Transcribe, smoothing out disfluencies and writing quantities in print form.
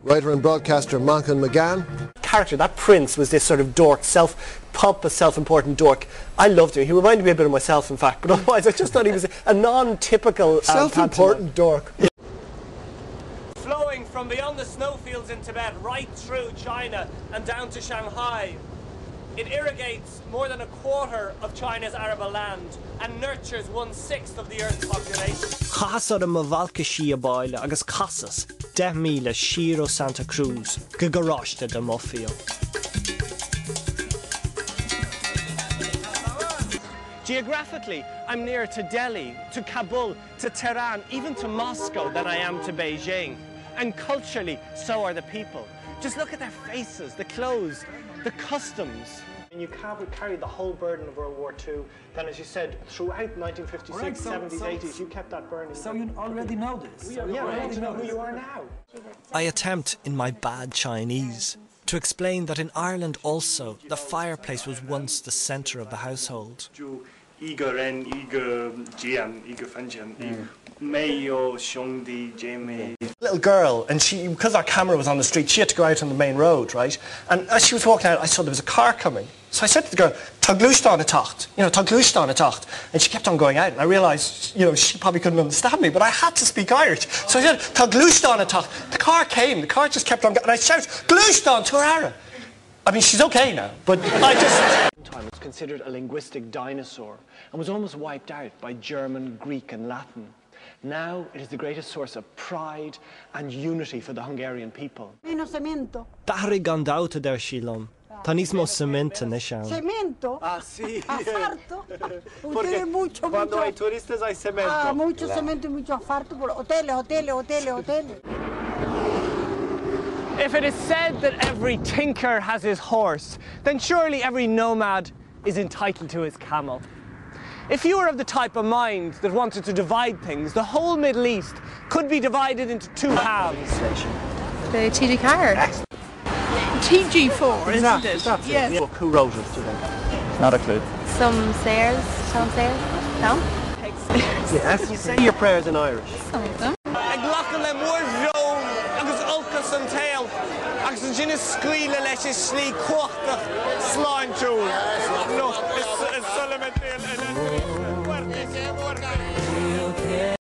Writer and broadcaster Manchan Magan. Character, that prince was this sort of dork, pompous, self-important dork. I loved him. He reminded me a bit of myself, in fact, but otherwise I just thought he was a non-typical self-important dork. Flowing from beyond the snowfields in Tibet right through China and down to Shanghai. It irrigates more than a quarter of China's arable land and nurtures 1/6 of the Earth's population. Chasad am Mavalka Shia Boyle agus Casas, 10,000 Shiro Santa Cruz, Gagarashta de Mofio. Geographically, I'm nearer to Delhi, to Kabul, to Tehran, even to Moscow than I am to Beijing. And culturally, so are the people. Just look at their faces, the clothes, the customs. And you carried the whole burden of World War II. Then, as you said, throughout 1956, 70s, 80s, you kept that burning. So you already know this? Yeah, we already know who you are now. I attempt, in my bad Chinese, to explain that in Ireland also, the fireplace was once the centre of the household. Little girl, and because our camera was on the street, she had to go out on the main road, right? And as she was walking out, I saw there was a car coming. So I said to the girl, "Taglústán a tacht," Taglústán a tacht. And she kept on going out, and I realised, she probably couldn't understand me, but I had to speak Irish. So I said, "Taglústán a tacht." The car came, the car just kept on going, and I shouted, "Glústán to Ara." I mean, she's okay now, but I just... It's considered a linguistic dinosaur and was almost wiped out by German, Greek and Latin. Now it is the greatest source of pride and unity for the Hungarian people. Cemento. Tahri gandauta der Shilom. Tanismo cemento nishan. Cemento? Ah, sí. Asfalto. Ustedes mucho. Cuando hay turistas hay cemento. Ah, mucho cemento y mucho asfalto por hoteles. If it is said that every tinker has his horse, then surely every nomad is entitled to his camel. If you were of the type of mind that wanted to divide things, the whole Middle East could be divided into two halves. The TG car. TG4, isn't it? Yes. Who wrote it, do you think? Not a clue. Some Sayers? No? Yes. You say your prayers in Irish. Some of them. No, it's